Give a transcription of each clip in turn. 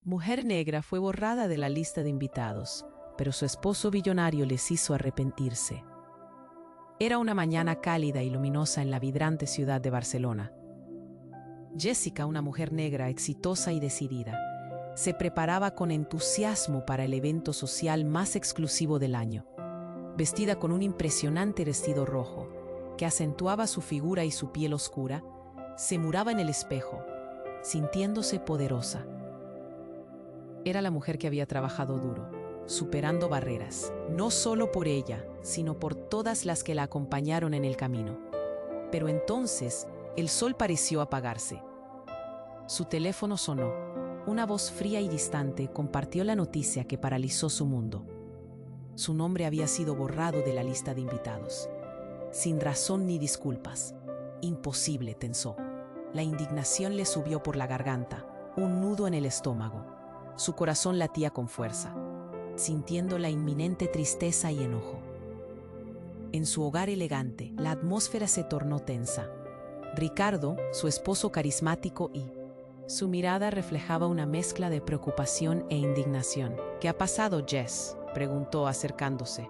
Mujer Negra fue borrada de la lista de invitados, pero su esposo billonario les hizo arrepentirse. Era una mañana cálida y luminosa en la vibrante ciudad de Barcelona. Jessica, una mujer negra exitosa y decidida, se preparaba con entusiasmo para el evento social más exclusivo del año. Vestida con un impresionante vestido rojo, que acentuaba su figura y su piel oscura, se miraba en el espejo, sintiéndose poderosa. Era la mujer que había trabajado duro, superando barreras, no solo por ella, sino por todas las que la acompañaron en el camino. Pero entonces, el sol pareció apagarse. Su teléfono sonó. Una voz fría y distante compartió la noticia que paralizó su mundo. Su nombre había sido borrado de la lista de invitados. Sin razón ni disculpas. Imposible, pensó. La indignación le subió por la garganta, un nudo en el estómago. Su corazón latía con fuerza, sintiendo la inminente tristeza y enojo. En su hogar elegante, la atmósfera se tornó tensa. Ricardo, su esposo carismático y su mirada reflejaba una mezcla de preocupación e indignación. ¿Qué ha pasado, Jess?, preguntó acercándose.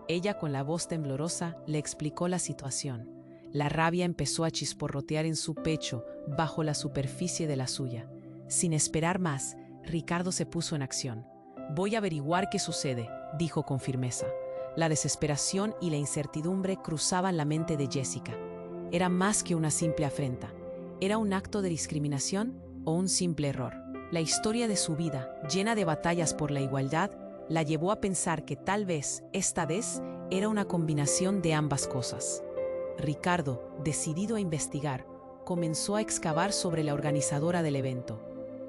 Ella, con la voz temblorosa, le explicó la situación. La rabia empezó a chisporrotear en su pecho, bajo la superficie de la suya. Sin esperar más, Ricardo se puso en acción. «Voy a averiguar qué sucede», dijo con firmeza. La desesperación y la incertidumbre cruzaban la mente de Jessica. Era más que una simple afrenta. ¿Era un acto de discriminación o un simple error? La historia de su vida, llena de batallas por la igualdad, la llevó a pensar que tal vez, esta vez, era una combinación de ambas cosas. Ricardo, decidido a investigar, comenzó a excavar sobre la organizadora del evento,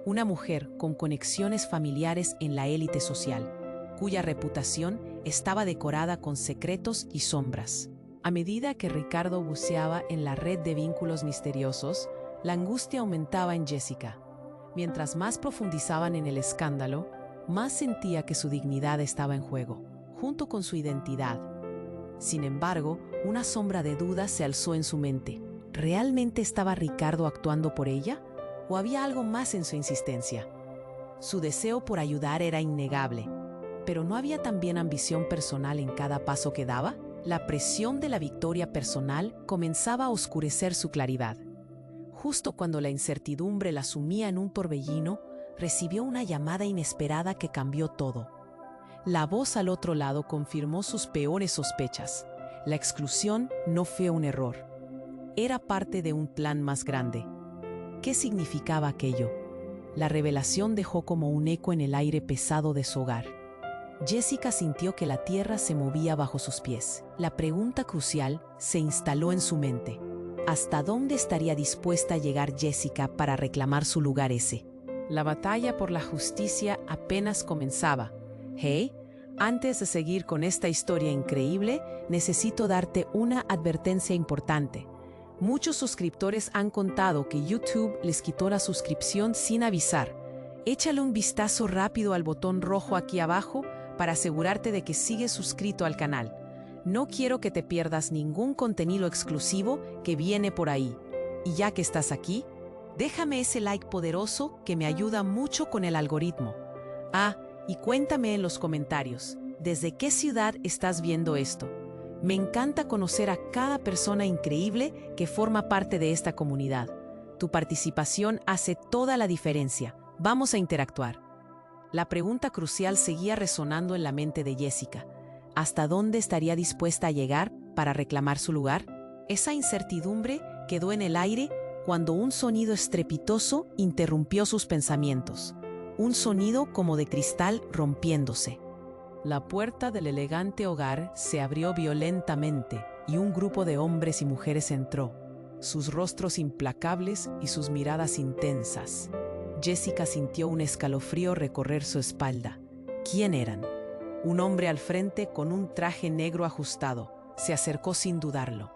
una mujer con conexiones familiares en la élite social, cuya reputación estaba decorada con secretos y sombras. A medida que Ricardo buceaba en la red de vínculos misteriosos, la angustia aumentaba en Jessica. Mientras más profundizaban en el escándalo, más sentía que su dignidad estaba en juego, junto con su identidad. Sin embargo, una sombra de duda se alzó en su mente. ¿Realmente estaba Ricardo actuando por ella? ¿O había algo más en su insistencia? Su deseo por ayudar era innegable, pero ¿no había también ambición personal en cada paso que daba? La presión de la victoria personal comenzaba a oscurecer su claridad. Justo cuando la incertidumbre la sumía en un torbellino, recibió una llamada inesperada que cambió todo. La voz al otro lado confirmó sus peores sospechas. La exclusión no fue un error. Era parte de un plan más grande. ¿Qué significaba aquello? La revelación dejó como un eco en el aire pesado de su hogar. Jessica sintió que la tierra se movía bajo sus pies. La pregunta crucial se instaló en su mente. ¿Hasta dónde estaría dispuesta a llegar Jessica para reclamar su lugar ese? La batalla por la justicia apenas comenzaba. Hey, antes de seguir con esta historia increíble, necesito darte una advertencia importante. Muchos suscriptores han contado que YouTube les quitó la suscripción sin avisar. Échale un vistazo rápido al botón rojo aquí abajo para asegurarte de que sigues suscrito al canal. No quiero que te pierdas ningún contenido exclusivo que viene por ahí. Y ya que estás aquí, déjame ese like poderoso que me ayuda mucho con el algoritmo. Y cuéntame en los comentarios, ¿desde qué ciudad estás viendo esto? Me encanta conocer a cada persona increíble que forma parte de esta comunidad. Tu participación hace toda la diferencia. Vamos a interactuar. La pregunta crucial seguía resonando en la mente de Jessica. ¿Hasta dónde estaría dispuesta a llegar para reclamar su lugar? Esa incertidumbre quedó en el aire cuando un sonido estrepitoso interrumpió sus pensamientos. Un sonido como de cristal rompiéndose. La puerta del elegante hogar se abrió violentamente y un grupo de hombres y mujeres entró, sus rostros implacables y sus miradas intensas. Jessica sintió un escalofrío recorrer su espalda. ¿Quién eran? Un hombre al frente con un traje negro ajustado. Se acercó sin dudarlo.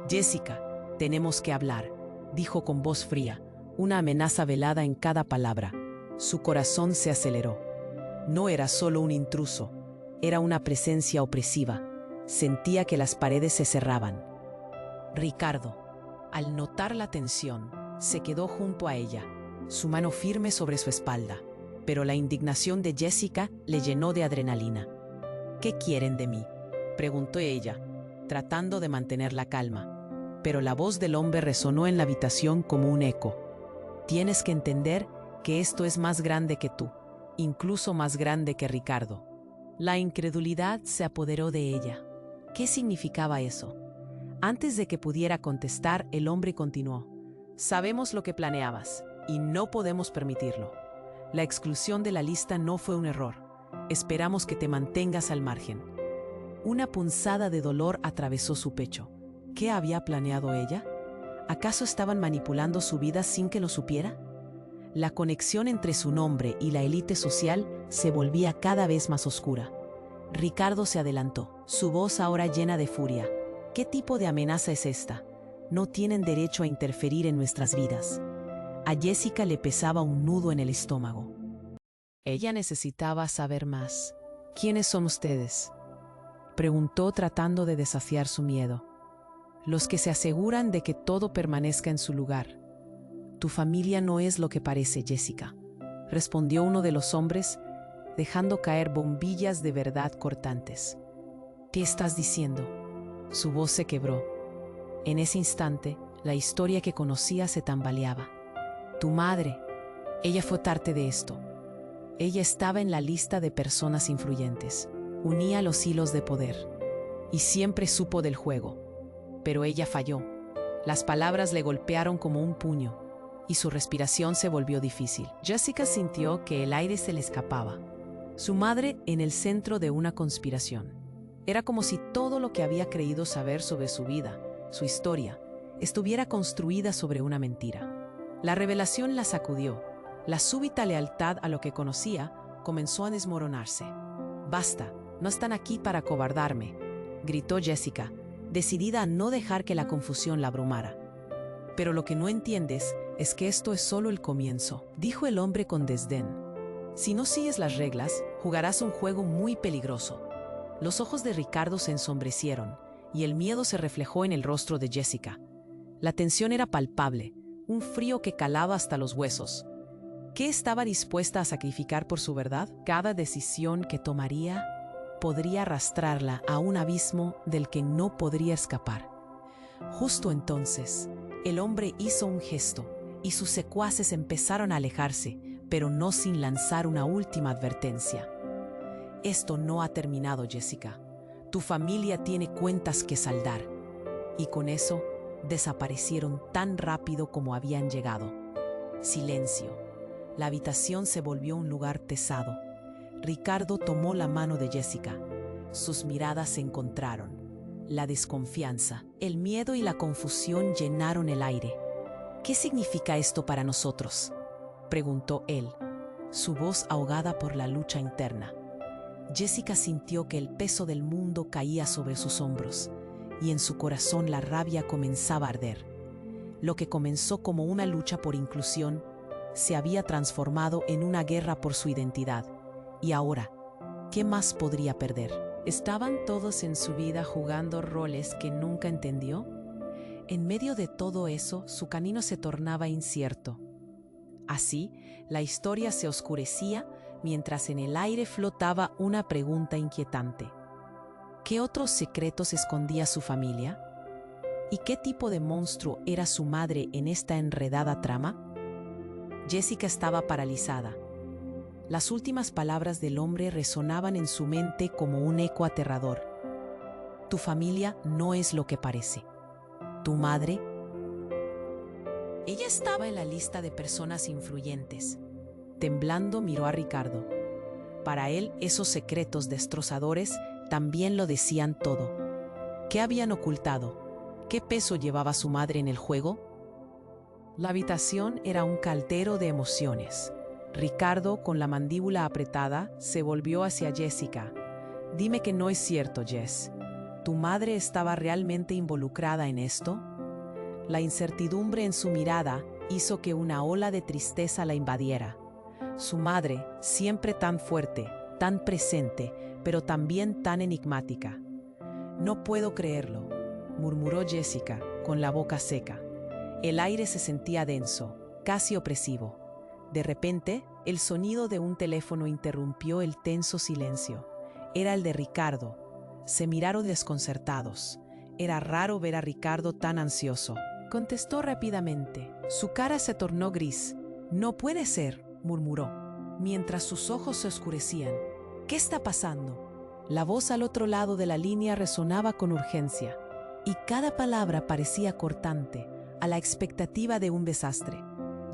«Jessica, tenemos que hablar», dijo con voz fría, una amenaza velada en cada palabra. Su corazón se aceleró. No era solo un intruso, era una presencia opresiva. Sentía que las paredes se cerraban. Ricardo, al notar la tensión, se quedó junto a ella, su mano firme sobre su espalda. pero la indignación de Jessica le llenó de adrenalina. ¿Qué quieren de mí?, preguntó ella, tratando de mantener la calma. Pero la voz del hombre resonó en la habitación como un eco. Tienes que entender que esto es más grande que tú, incluso más grande que Ricardo. La incredulidad se apoderó de ella. ¿Qué significaba eso? Antes de que pudiera contestar, el hombre continuó. Sabemos lo que planeabas, y no podemos permitirlo. La exclusión de la lista no fue un error. Esperamos que te mantengas al margen. Una punzada de dolor atravesó su pecho. ¿Qué había planeado ella? ¿Acaso estaban manipulando su vida sin que lo supiera? La conexión entre su nombre y la élite social se volvía cada vez más oscura. Ricardo se adelantó, su voz ahora llena de furia. ¿Qué tipo de amenaza es esta? No tienen derecho a interferir en nuestras vidas. A Jessica le pesaba un nudo en el estómago. Ella necesitaba saber más. ¿Quiénes son ustedes?, preguntó tratando de desafiar su miedo. Los que se aseguran de que todo permanezca en su lugar. Tu familia no es lo que parece, Jessica, respondió uno de los hombres, dejando caer bombillas de verdad cortantes. ¿Qué estás diciendo? Su voz se quebró. En ese instante, la historia que conocía se tambaleaba. Tu madre, ella fue parte de esto. Ella estaba en la lista de personas influyentes. Unía los hilos de poder. Y siempre supo del juego. Pero ella falló. Las palabras le golpearon como un puño, y su respiración se volvió difícil. Jessica sintió que el aire se le escapaba. Su madre en el centro de una conspiración. Era como si todo lo que había creído saber sobre su vida, su historia, estuviera construida sobre una mentira. La revelación la sacudió. La súbita lealtad a lo que conocía comenzó a desmoronarse. «Basta, no están aquí para acobardarme», gritó Jessica, decidida a no dejar que la confusión la abrumara. «Pero lo que no entiendes es que esto es solo el comienzo», dijo el hombre con desdén. «Si no sigues las reglas, jugarás un juego muy peligroso». Los ojos de Ricardo se ensombrecieron, y el miedo se reflejó en el rostro de Jessica. La tensión era palpable, un frío que calaba hasta los huesos. ¿Qué estaba dispuesta a sacrificar por su verdad? Cada decisión que tomaría podría arrastrarla a un abismo del que no podría escapar. Justo entonces, el hombre hizo un gesto, y sus secuaces empezaron a alejarse, pero no sin lanzar una última advertencia. «Esto no ha terminado, Jessica. Tu familia tiene cuentas que saldar». Y con eso, desaparecieron tan rápido como habían llegado. Silencio. La habitación se volvió un lugar pesado. Ricardo tomó la mano de Jessica. Sus miradas se encontraron. La desconfianza, el miedo y la confusión llenaron el aire. «¿Qué significa esto para nosotros?», preguntó él, su voz ahogada por la lucha interna. Jessica sintió que el peso del mundo caía sobre sus hombros, y en su corazón la rabia comenzaba a arder. Lo que comenzó como una lucha por inclusión se había transformado en una guerra por su identidad. Y ahora, ¿qué más podría perder? ¿Estaban todos en su vida jugando roles que nunca entendió? En medio de todo eso, su camino se tornaba incierto. Así, la historia se oscurecía mientras en el aire flotaba una pregunta inquietante. ¿Qué otros secretos escondía su familia? ¿Y qué tipo de monstruo era su madre en esta enredada trama? Jessica estaba paralizada. Las últimas palabras del hombre resonaban en su mente como un eco aterrador. Tu familia no es lo que parece. Tu madre... Ella estaba en la lista de personas influyentes. Temblando miró a Ricardo. Para él, esos secretos destrozadores también lo decían todo. ¿Qué habían ocultado? ¿Qué peso llevaba su madre en el juego? La habitación era un caldero de emociones. Ricardo, con la mandíbula apretada, se volvió hacia Jessica. «Dime que no es cierto, Jess. ¿Tu madre estaba realmente involucrada en esto?» La incertidumbre en su mirada hizo que una ola de tristeza la invadiera. Su madre, siempre tan fuerte, tan presente, pero también tan enigmática. «No puedo creerlo», murmuró Jessica, con la boca seca. El aire se sentía denso, casi opresivo. De repente, el sonido de un teléfono interrumpió el tenso silencio. Era el de Ricardo. Se miraron desconcertados. Era raro ver a Ricardo tan ansioso. Contestó rápidamente. Su cara se tornó gris. «No puede ser», murmuró, mientras sus ojos se oscurecían. «¿Qué está pasando?». La voz al otro lado de la línea resonaba con urgencia, y cada palabra parecía cortante, a la expectativa de un desastre.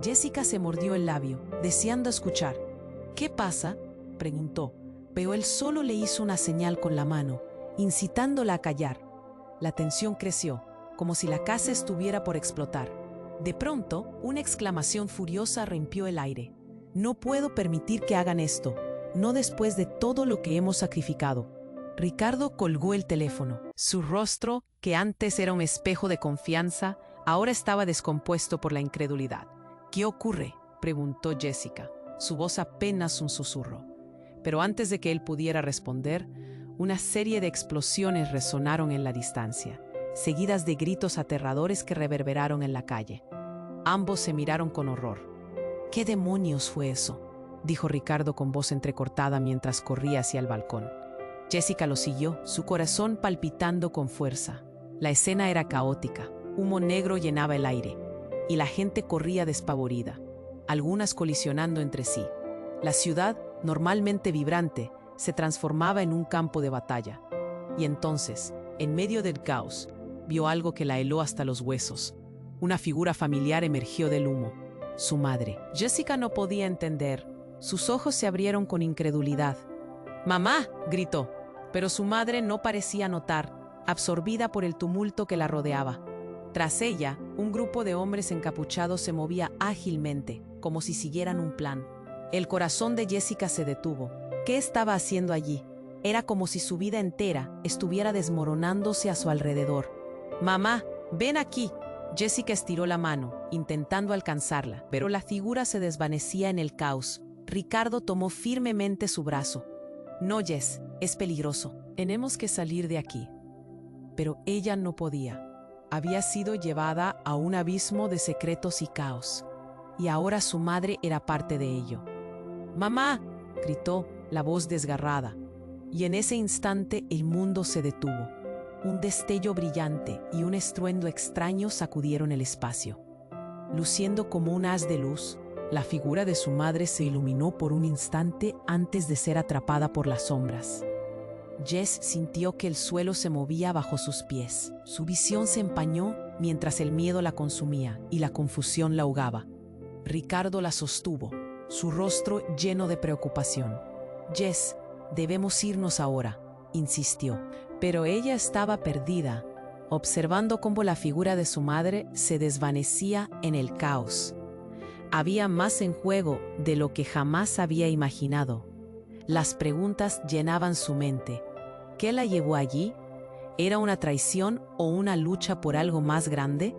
Jessica se mordió el labio, deseando escuchar. «¿Qué pasa?», preguntó, pero él solo le hizo una señal con la mano, incitándola a callar. La tensión creció, como si la casa estuviera por explotar. De pronto, una exclamación furiosa rompió el aire. «No puedo permitir que hagan esto, no después de todo lo que hemos sacrificado». Ricardo colgó el teléfono. Su rostro, que antes era un espejo de confianza, ahora estaba descompuesto por la incredulidad. «¿Qué ocurre?», preguntó Jessica, su voz apenas un susurro. Pero antes de que él pudiera responder, una serie de explosiones resonaron en la distancia, seguidas de gritos aterradores que reverberaron en la calle. Ambos se miraron con horror. «¿Qué demonios fue eso?», dijo Ricardo con voz entrecortada mientras corría hacia el balcón. Jessica lo siguió, su corazón palpitando con fuerza. La escena era caótica. Humo negro llenaba el aire, y la gente corría despavorida, algunas colisionando entre sí. La ciudad, normalmente vibrante, se transformaba en un campo de batalla. Y entonces, en medio del caos, vio algo que la heló hasta los huesos. Una figura familiar emergió del humo. Su madre. Jessica no podía entender. Sus ojos se abrieron con incredulidad. «¡Mamá!», gritó, pero su madre no parecía notar, absorbida por el tumulto que la rodeaba. Tras ella, un grupo de hombres encapuchados se movía ágilmente, como si siguieran un plan. El corazón de Jessica se detuvo. ¿Qué estaba haciendo allí? Era como si su vida entera estuviera desmoronándose a su alrededor. «Mamá, ven aquí». Jessica estiró la mano, intentando alcanzarla, pero la figura se desvanecía en el caos. Ricardo tomó firmemente su brazo. «No, Jess, es peligroso. Tenemos que salir de aquí». Pero ella no podía. Había sido llevada a un abismo de secretos y caos, y ahora su madre era parte de ello. «¡Mamá!», gritó, la voz desgarrada, y en ese instante el mundo se detuvo. Un destello brillante y un estruendo extraño sacudieron el espacio. Luciendo como un haz de luz, la figura de su madre se iluminó por un instante antes de ser atrapada por las sombras. Jess sintió que el suelo se movía bajo sus pies. Su visión se empañó mientras el miedo la consumía y la confusión la ahogaba. Ricardo la sostuvo, su rostro lleno de preocupación. «Jess, debemos irnos ahora», insistió, pero ella estaba perdida, observando cómo la figura de su madre se desvanecía en el caos. Había más en juego de lo que jamás había imaginado. Las preguntas llenaban su mente. ¿Qué la llevó allí? ¿Era una traición o una lucha por algo más grande?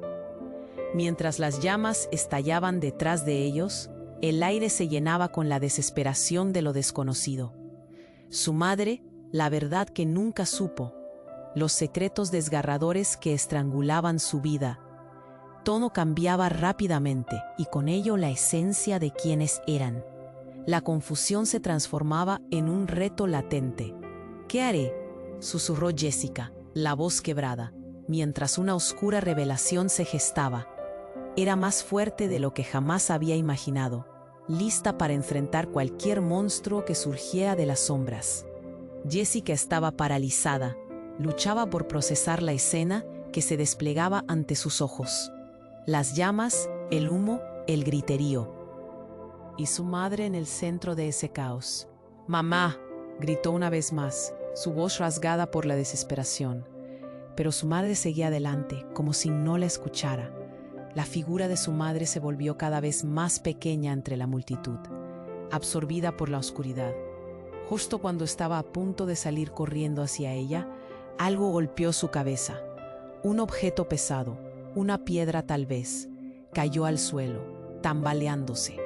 Mientras las llamas estallaban detrás de ellos, el aire se llenaba con la desesperación de lo desconocido. Su madre, la verdad que nunca supo, los secretos desgarradores que estrangulaban su vida. Todo cambiaba rápidamente y con ello la esencia de quienes eran. La confusión se transformaba en un reto latente. «¿Qué haré?», susurró Jessica, la voz quebrada, mientras una oscura revelación se gestaba. Era más fuerte de lo que jamás había imaginado, lista para enfrentar cualquier monstruo que surgiera de las sombras. Jessica estaba paralizada, luchaba por procesar la escena que se desplegaba ante sus ojos. Las llamas, el humo, el griterío. Y su madre en el centro de ese caos. «¡Mamá!», gritó una vez más, su voz rasgada por la desesperación. Pero su madre seguía adelante, como si no la escuchara. La figura de su madre se volvió cada vez más pequeña entre la multitud, absorbida por la oscuridad. Justo cuando estaba a punto de salir corriendo hacia ella, algo golpeó su cabeza. Un objeto pesado, una piedra tal vez, cayó al suelo, tambaleándose.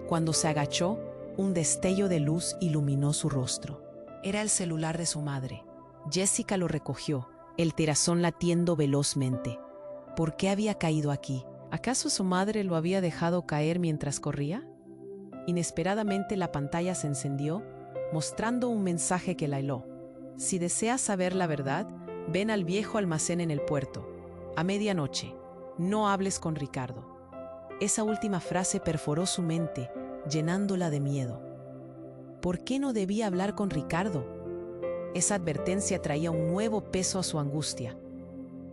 Cuando se agachó, un destello de luz iluminó su rostro. Era el celular de su madre. Jessica lo recogió, el corazón latiendo velozmente. ¿Por qué había caído aquí? ¿Acaso su madre lo había dejado caer mientras corría? Inesperadamente la pantalla se encendió, mostrando un mensaje que la heló. Si deseas saber la verdad, ven al viejo almacén en el puerto. A medianoche, no hables con Ricardo. Esa última frase perforó su mente, llenándola de miedo. ¿Por qué no debía hablar con Ricardo? Esa advertencia traía un nuevo peso a su angustia.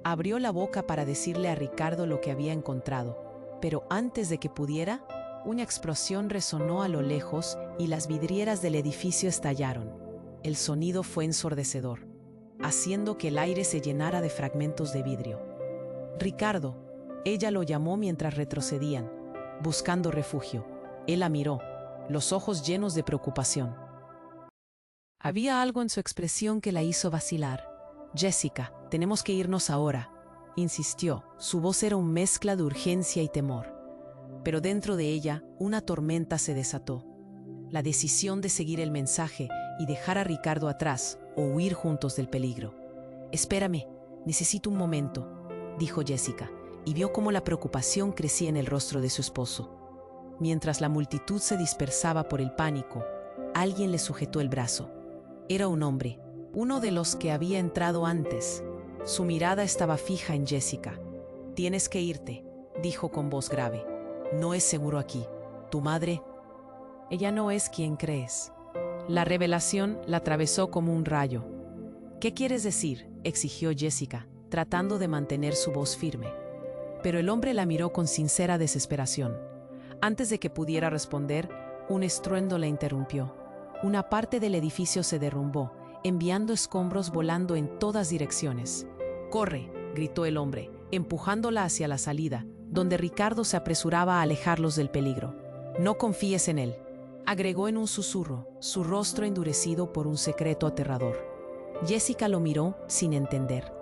Abrió la boca para decirle a Ricardo lo que había encontrado, pero antes de que pudiera, una explosión resonó a lo lejos y las vidrieras del edificio estallaron. El sonido fue ensordecedor, haciendo que el aire se llenara de fragmentos de vidrio. Ricardo, ella lo llamó mientras retrocedían, buscando refugio. Él la miró, los ojos llenos de preocupación. Había algo en su expresión que la hizo vacilar. Jessica, tenemos que irnos ahora, insistió. Su voz era una mezcla de urgencia y temor. Pero dentro de ella, una tormenta se desató. La decisión de seguir el mensaje y dejar a Ricardo atrás o huir juntos del peligro. Espérame, necesito un momento, dijo Jessica, y vio cómo la preocupación crecía en el rostro de su esposo. Mientras la multitud se dispersaba por el pánico, alguien le sujetó el brazo. Era un hombre, uno de los que había entrado antes. Su mirada estaba fija en Jessica. Tienes que irte, dijo con voz grave. No es seguro aquí. Tu madre... Ella no es quien crees. La revelación la atravesó como un rayo. ¿Qué quieres decir?, exigió Jessica, tratando de mantener su voz firme. Pero el hombre la miró con sincera desesperación. Antes de que pudiera responder, un estruendo la interrumpió. Una parte del edificio se derrumbó, enviando escombros volando en todas direcciones. «¡Corre!», gritó el hombre, empujándola hacia la salida, donde Ricardo se apresuraba a alejarlos del peligro. «No confíes en él», agregó en un susurro, su rostro endurecido por un secreto aterrador. Jessica lo miró sin entender.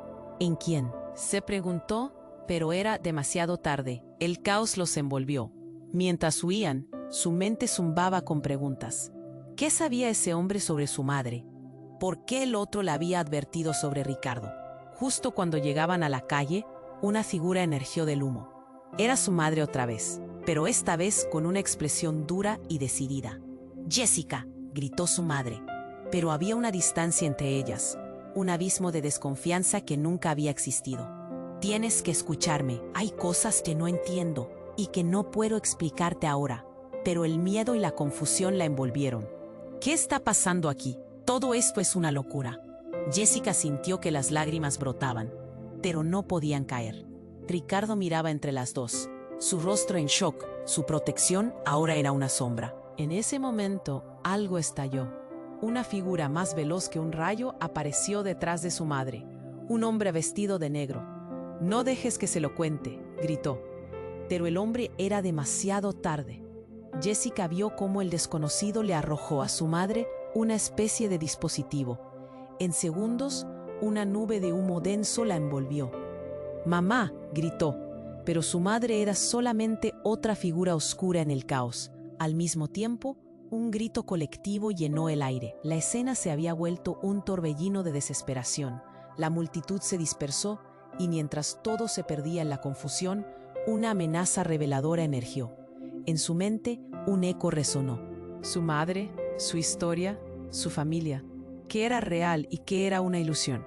¿En quién?, se preguntó, pero era demasiado tarde. El caos los envolvió. Mientras huían, su mente zumbaba con preguntas. ¿Qué sabía ese hombre sobre su madre? ¿Por qué el otro la había advertido sobre Ricardo? Justo cuando llegaban a la calle, una figura emergió del humo. Era su madre otra vez, pero esta vez con una expresión dura y decidida. «¡Jessica!», gritó su madre, pero había una distancia entre ellas, un abismo de desconfianza que nunca había existido. «Tienes que escucharme, hay cosas que no entiendo y que no puedo explicarte ahora», pero el miedo y la confusión la envolvieron. «¿Qué está pasando aquí? Todo esto es una locura». Jessica sintió que las lágrimas brotaban, pero no podían caer. Ricardo miraba entre las dos, su rostro en shock, su protección ahora era una sombra. En ese momento, algo estalló. Una figura más veloz que un rayo apareció detrás de su madre, un hombre vestido de negro. «No dejes que se lo cuente», gritó. Pero el hombre era demasiado tarde. Jessica vio cómo el desconocido le arrojó a su madre una especie de dispositivo. En segundos, una nube de humo denso la envolvió. «¡Mamá!», gritó, pero su madre era solamente otra figura oscura en el caos. Al mismo tiempo, un grito colectivo llenó el aire. La escena se había vuelto un torbellino de desesperación. La multitud se dispersó y mientras todo se perdía en la confusión, una amenaza reveladora emergió. En su mente, un eco resonó. Su madre, su historia, su familia. ¿Qué era real y qué era una ilusión?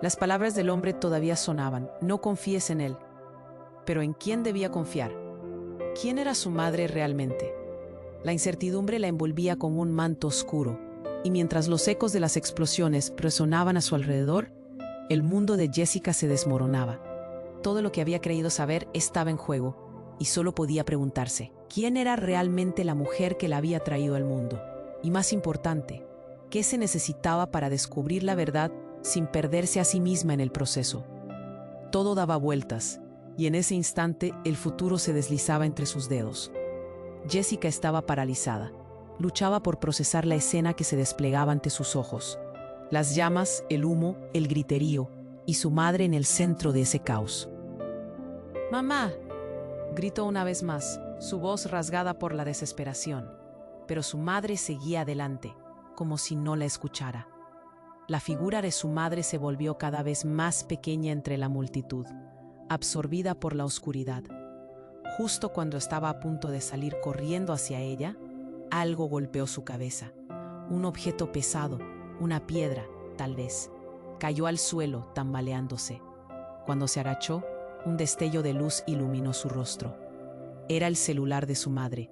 Las palabras del hombre todavía sonaban. «No confíes en él». Pero ¿en quién debía confiar? ¿Quién era su madre realmente? La incertidumbre la envolvía con un manto oscuro, y mientras los ecos de las explosiones resonaban a su alrededor, el mundo de Jessica se desmoronaba. Todo lo que había creído saber estaba en juego, y solo podía preguntarse, ¿quién era realmente la mujer que la había traído al mundo? Y más importante, ¿qué se necesitaba para descubrir la verdad sin perderse a sí misma en el proceso? Todo daba vueltas, y en ese instante el futuro se deslizaba entre sus dedos. Jessica estaba paralizada. Luchaba por procesar la escena que se desplegaba ante sus ojos. Las llamas, el humo, el griterío, y su madre en el centro de ese caos. «¡Mamá!», gritó una vez más, su voz rasgada por la desesperación. Pero su madre seguía adelante, como si no la escuchara. La figura de su madre se volvió cada vez más pequeña entre la multitud, absorbida por la oscuridad. Justo cuando estaba a punto de salir corriendo hacia ella, algo golpeó su cabeza. Un objeto pesado, una piedra, tal vez. Cayó al suelo, tambaleándose. Cuando se agachó, un destello de luz iluminó su rostro. Era el celular de su madre.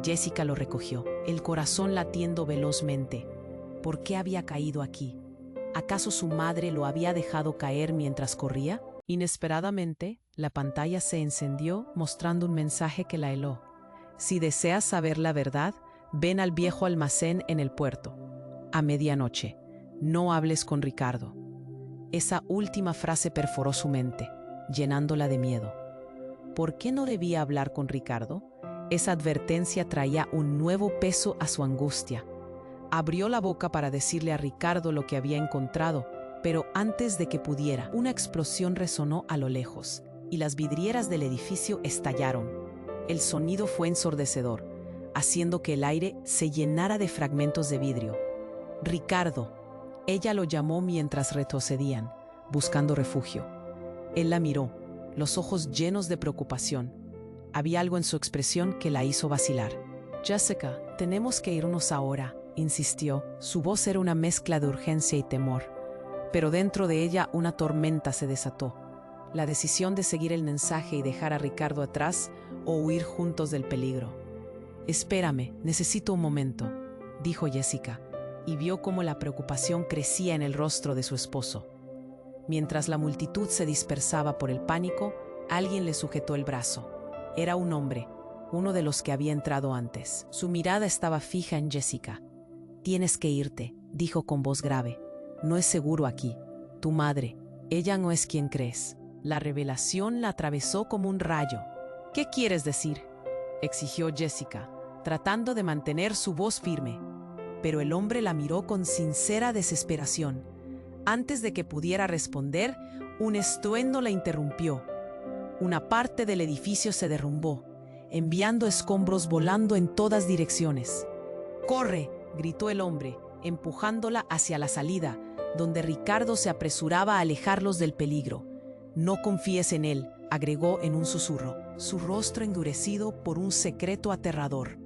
Jessica lo recogió, el corazón latiendo velozmente. ¿Por qué había caído aquí? ¿Acaso su madre lo había dejado caer mientras corría? Inesperadamente, la pantalla se encendió mostrando un mensaje que la heló. Si deseas saber la verdad, ven al viejo almacén en el puerto. A medianoche. No hables con Ricardo. Esa última frase perforó su mente, llenándola de miedo. ¿Por qué no debía hablar con Ricardo? Esa advertencia traía un nuevo peso a su angustia. Abrió la boca para decirle a Ricardo lo que había encontrado, pero antes de que pudiera, una explosión resonó a lo lejos, y las vidrieras del edificio estallaron. El sonido fue ensordecedor, haciendo que el aire se llenara de fragmentos de vidrio. Ricardo, ella lo llamó mientras retrocedían, buscando refugio. Él la miró, los ojos llenos de preocupación. Había algo en su expresión que la hizo vacilar. Jessica, tenemos que irnos ahora, insistió. Su voz era una mezcla de urgencia y temor. Pero dentro de ella una tormenta se desató. La decisión de seguir el mensaje y dejar a Ricardo atrás o huir juntos del peligro. Espérame, necesito un momento, dijo Jessica, y vio cómo la preocupación crecía en el rostro de su esposo. Mientras la multitud se dispersaba por el pánico, alguien le sujetó el brazo. Era un hombre, uno de los que había entrado antes. Su mirada estaba fija en Jessica. «Tienes que irte», dijo con voz grave. «No es seguro aquí. Tu madre, ella no es quien crees». La revelación la atravesó como un rayo. «¿Qué quieres decir?», exigió Jessica, tratando de mantener su voz firme. Pero el hombre la miró con sincera desesperación. Antes de que pudiera responder, un estruendo la interrumpió. Una parte del edificio se derrumbó, enviando escombros volando en todas direcciones. «¡Corre!», gritó el hombre, empujándola hacia la salida, donde Ricardo se apresuraba a alejarlos del peligro. «No confíes en él», agregó en un susurro, su rostro endurecido por un secreto aterrador.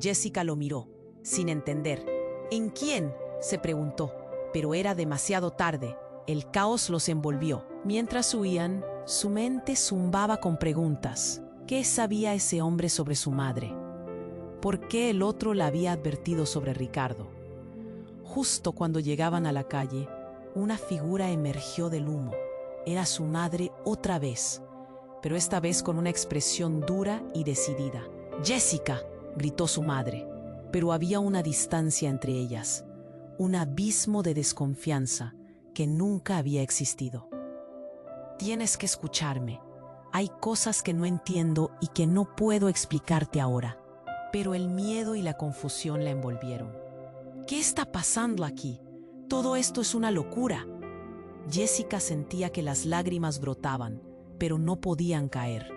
Jessica lo miró, sin entender. «¿En quién?», se preguntó, pero era demasiado tarde. El caos los envolvió. Mientras huían, su mente zumbaba con preguntas. ¿Qué sabía ese hombre sobre su madre? ¿Por qué el otro la había advertido sobre Ricardo? Justo cuando llegaban a la calle, una figura emergió del humo. Era su madre otra vez, pero esta vez con una expresión dura y decidida. «¡Jessica!», gritó su madre, pero había una distancia entre ellas, un abismo de desconfianza que nunca había existido. «Tienes que escucharme. Hay cosas que no entiendo y que no puedo explicarte ahora». Pero el miedo y la confusión la envolvieron. «¿Qué está pasando aquí? Todo esto es una locura». Jessica sentía que las lágrimas brotaban, pero no podían caer.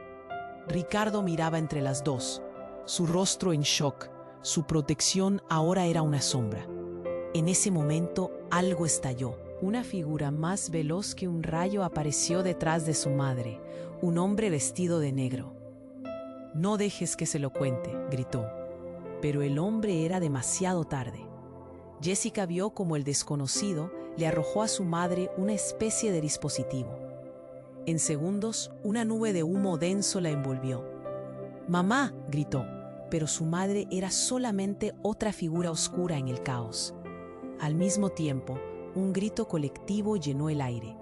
Ricardo miraba entre las dos, su rostro en shock. Su protección ahora era una sombra. En ese momento, algo estalló. Una figura más veloz que un rayo apareció detrás de su madre, un hombre vestido de negro. «No dejes que se lo cuente», gritó. Pero el hombre era demasiado tarde. Jessica vio como el desconocido le arrojó a su madre una especie de dispositivo. En segundos, una nube de humo denso la envolvió. «¡Mamá!», gritó, pero su madre era solamente otra figura oscura en el caos. Al mismo tiempo, un grito colectivo llenó el aire.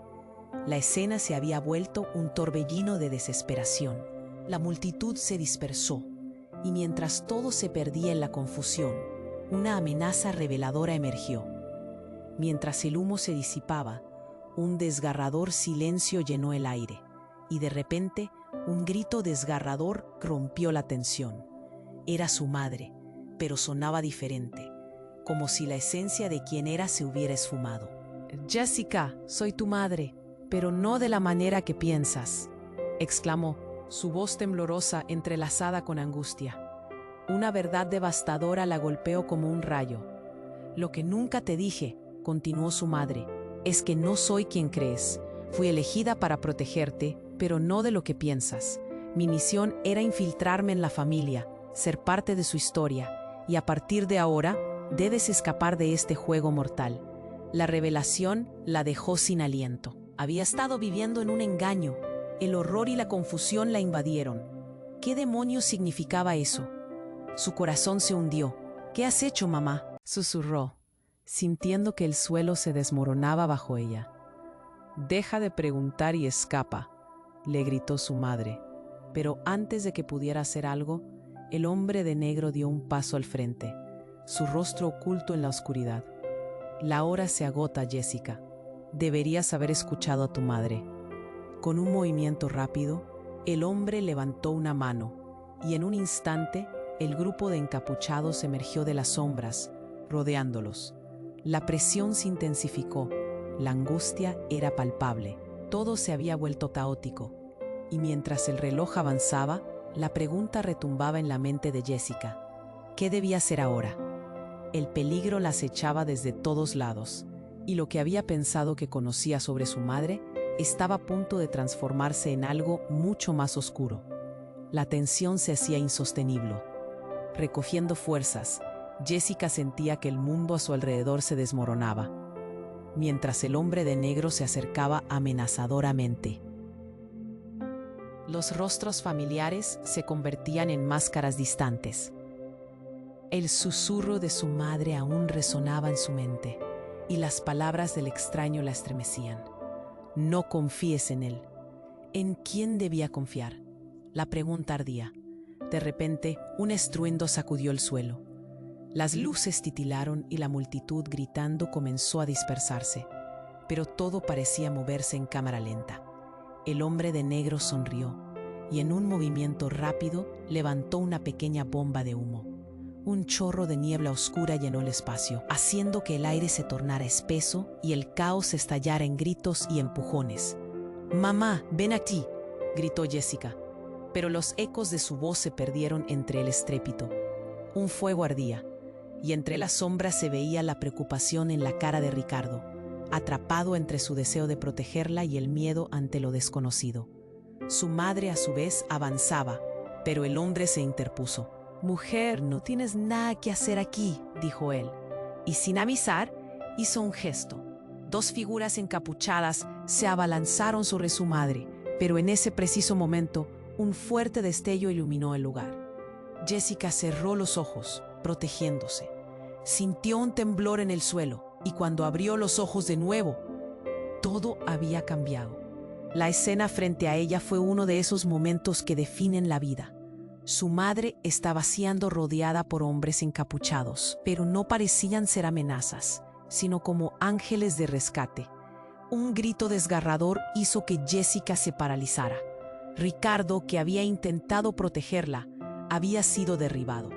La escena se había vuelto un torbellino de desesperación. La multitud se dispersó, y mientras todo se perdía en la confusión, una amenaza reveladora emergió. Mientras el humo se disipaba, un desgarrador silencio llenó el aire, y de repente, un grito desgarrador rompió la tensión. Era su madre, pero sonaba diferente, como si la esencia de quien era se hubiera esfumado. «Jessica, soy tu madre, pero no de la manera que piensas», exclamó, su voz temblorosa entrelazada con angustia. Una verdad devastadora la golpeó como un rayo. «Lo que nunca te dije», continuó su madre, «es que no soy quien crees. Fui elegida para protegerte, pero no de lo que piensas. Mi misión era infiltrarme en la familia, ser parte de su historia, y a partir de ahora, debes escapar de este juego mortal. La revelación la dejó sin aliento. Había estado viviendo en un engaño. El horror y la confusión la invadieron. ¿Qué demonios significaba eso? Su corazón se hundió. ¿Qué has hecho, mamá?, susurró, sintiendo que el suelo se desmoronaba bajo ella. Deja de preguntar y escapa, le gritó su madre. Pero antes de que pudiera hacer algo, el hombre de negro dio un paso al frente, su rostro oculto en la oscuridad. La hora se agota, Jessica. Deberías haber escuchado a tu madre. Con un movimiento rápido, el hombre levantó una mano, y en un instante, el grupo de encapuchados emergió de las sombras, rodeándolos. La presión se intensificó, la angustia era palpable, todo se había vuelto caótico, y mientras el reloj avanzaba, la pregunta retumbaba en la mente de Jessica. ¿Qué debía hacer ahora? El peligro la acechaba desde todos lados, y lo que había pensado que conocía sobre su madre estaba a punto de transformarse en algo mucho más oscuro. La tensión se hacía insostenible. Recogiendo fuerzas, Jessica sentía que el mundo a su alrededor se desmoronaba, mientras el hombre de negro se acercaba amenazadoramente. Los rostros familiares se convertían en máscaras distantes. El susurro de su madre aún resonaba en su mente, y las palabras del extraño la estremecían. No confíes en él. ¿En quién debía confiar? La pregunta ardía. De repente, un estruendo sacudió el suelo. Las luces titilaron y la multitud gritando comenzó a dispersarse, pero todo parecía moverse en cámara lenta. El hombre de negro sonrió y en un movimiento rápido levantó una pequeña bomba de humo. Un chorro de niebla oscura llenó el espacio, haciendo que el aire se tornara espeso y el caos estallara en gritos y empujones. «Mamá, ven aquí», gritó Jessica, pero los ecos de su voz se perdieron entre el estrépito. Un fuego ardía, y entre las sombras se veía la preocupación en la cara de Ricardo, atrapado entre su deseo de protegerla y el miedo ante lo desconocido. Su madre a su vez avanzaba, pero el hombre se interpuso. «Mujer, no tienes nada que hacer aquí», dijo él, y sin avisar, hizo un gesto. Dos figuras encapuchadas se abalanzaron sobre su madre, pero en ese preciso momento, un fuerte destello iluminó el lugar. Jessica cerró los ojos, protegiéndose. Sintió un temblor en el suelo, y cuando abrió los ojos de nuevo, todo había cambiado. La escena frente a ella fue uno de esos momentos que definen la vida. Su madre estaba siendo rodeada por hombres encapuchados, pero no parecían ser amenazas, sino como ángeles de rescate. Un grito desgarrador hizo que Jessica se paralizara. Ricardo, que había intentado protegerla, había sido derribado.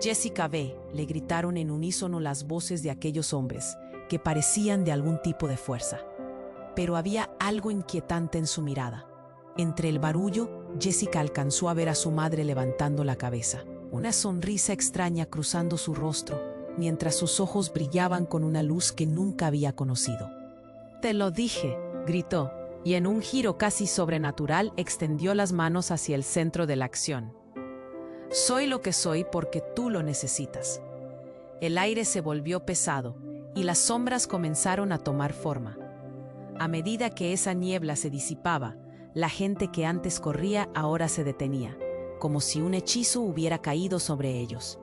«Jessica, ve», le gritaron en unísono las voces de aquellos hombres, que parecían de algún tipo de fuerza. Pero había algo inquietante en su mirada. Entre el barullo, Jessica alcanzó a ver a su madre levantando la cabeza, una sonrisa extraña cruzando su rostro, mientras sus ojos brillaban con una luz que nunca había conocido. «Te lo dije», gritó, y en un giro casi sobrenatural extendió las manos hacia el centro de la acción. «Soy lo que soy porque tú lo necesitas». El aire se volvió pesado y las sombras comenzaron a tomar forma. A medida que esa niebla se disipaba, la gente que antes corría ahora se detenía, como si un hechizo hubiera caído sobre ellos.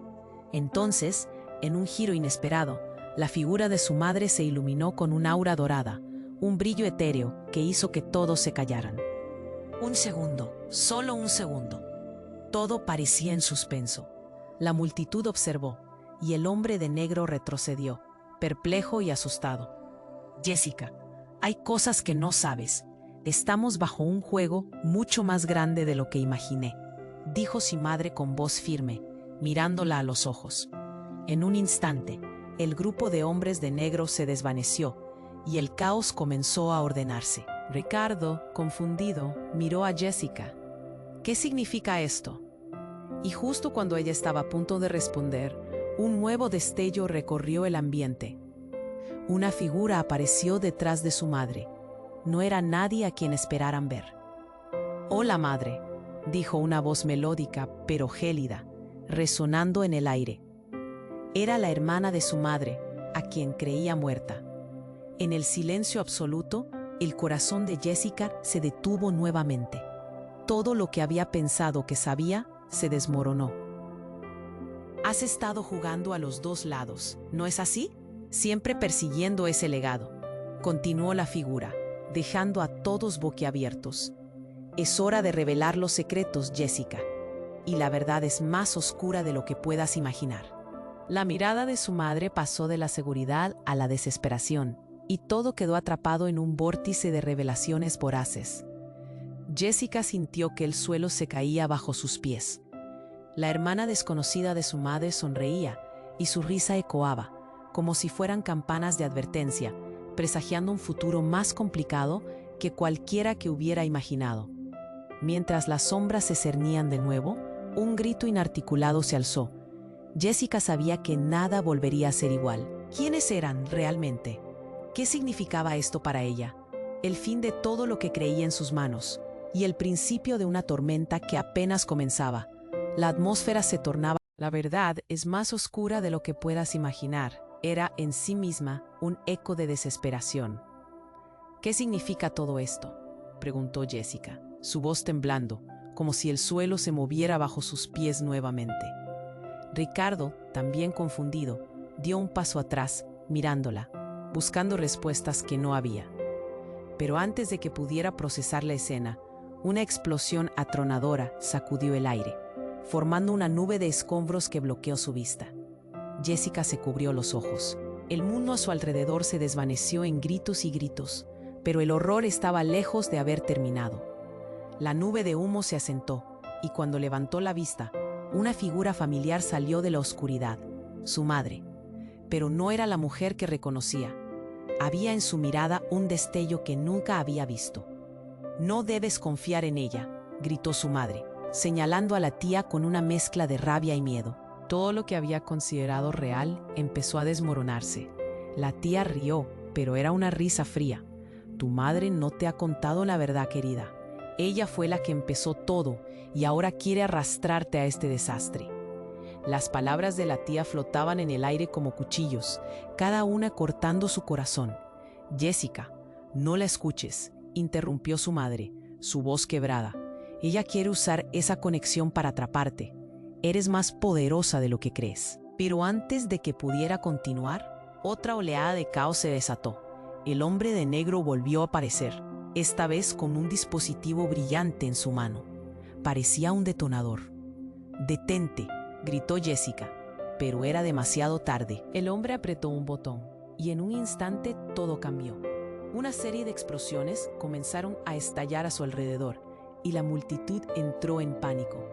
Entonces, en un giro inesperado, la figura de su madre se iluminó con un aura dorada, un brillo etéreo que hizo que todos se callaran. Un segundo, solo un segundo. Todo parecía en suspenso. La multitud observó, y el hombre de negro retrocedió, perplejo y asustado. «Jessica, hay cosas que no sabes. Estamos bajo un juego mucho más grande de lo que imaginé», dijo su madre con voz firme, mirándola a los ojos. En un instante, el grupo de hombres de negro se desvaneció, y el caos comenzó a ordenarse. Ricardo, confundido, miró a Jessica. «¿Qué significa esto?». Y justo cuando ella estaba a punto de responder, un nuevo destello recorrió el ambiente. Una figura apareció detrás de su madre. No era nadie a quien esperaran ver. «Hola, madre», dijo una voz melódica pero gélida, resonando en el aire. Era la hermana de su madre, a quien creía muerta. En el silencio absoluto, el corazón de Jessica se detuvo nuevamente. Todo lo que había pensado que sabía se desmoronó. Has estado jugando a los dos lados, ¿no es así? Siempre persiguiendo ese legado. Continuó la figura, dejando a todos boquiabiertos. Es hora de revelar los secretos, Jessica. Y la verdad es más oscura de lo que puedas imaginar. La mirada de su madre pasó de la seguridad a la desesperación, y todo quedó atrapado en un vórtice de revelaciones voraces. Jessica sintió que el suelo se caía bajo sus pies. La hermana desconocida de su madre sonreía, y su risa ecoaba, como si fueran campanas de advertencia, presagiando un futuro más complicado que cualquiera que hubiera imaginado. Mientras las sombras se cernían de nuevo, un grito inarticulado se alzó. Jessica sabía que nada volvería a ser igual. ¿Quiénes eran realmente? ¿Qué significaba esto para ella? El fin de todo lo que creía en sus manos, y el principio de una tormenta que apenas comenzaba. La atmósfera se tornaba. La verdad es más oscura de lo que puedas imaginar. Era en sí misma un eco de desesperación. ¿Qué significa todo esto?, preguntó Jessica, su voz temblando, como si el suelo se moviera bajo sus pies nuevamente. Ricardo, también confundido, dio un paso atrás, mirándola, buscando respuestas que no había. Pero antes de que pudiera procesar la escena, una explosión atronadora sacudió el aire, formando una nube de escombros que bloqueó su vista. Jessica se cubrió los ojos. El mundo a su alrededor se desvaneció en gritos y gritos, pero el horror estaba lejos de haber terminado. La nube de humo se asentó, y cuando levantó la vista, una figura familiar salió de la oscuridad, su madre. Pero no era la mujer que reconocía. Había en su mirada un destello que nunca había visto. «No debes confiar en ella», gritó su madre, señalando a la tía con una mezcla de rabia y miedo. Todo lo que había considerado real empezó a desmoronarse. La tía rió, pero era una risa fría. «Tu madre no te ha contado la verdad, querida. Ella fue la que empezó todo y ahora quiere arrastrarte a este desastre». Las palabras de la tía flotaban en el aire como cuchillos, cada una cortando su corazón. «Jessica, no la escuches», interrumpió su madre, su voz quebrada. «Ella quiere usar esa conexión para atraparte. Eres más poderosa de lo que crees». Pero antes de que pudiera continuar, otra oleada de caos se desató. El hombre de negro volvió a aparecer, esta vez con un dispositivo brillante en su mano. Parecía un detonador. «Detente», gritó Jessica, pero era demasiado tarde. El hombre apretó un botón, y en un instante todo cambió. Una serie de explosiones comenzaron a estallar a su alrededor, y la multitud entró en pánico.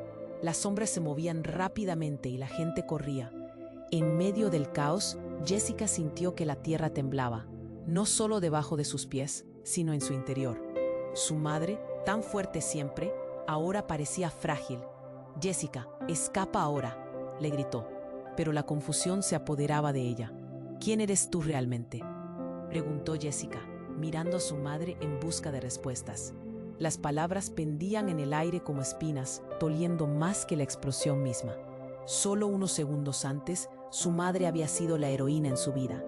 Las sombras se movían rápidamente y la gente corría. En medio del caos, Jessica sintió que la tierra temblaba, no solo debajo de sus pies, sino en su interior. Su madre, tan fuerte siempre, ahora parecía frágil. «Jessica, escapa ahora», le gritó, pero la confusión se apoderaba de ella. «¿Quién eres tú realmente?», preguntó Jessica, mirando a su madre en busca de respuestas. Las palabras pendían en el aire como espinas, doliendo más que la explosión misma. Solo unos segundos antes, su madre había sido la heroína en su vida,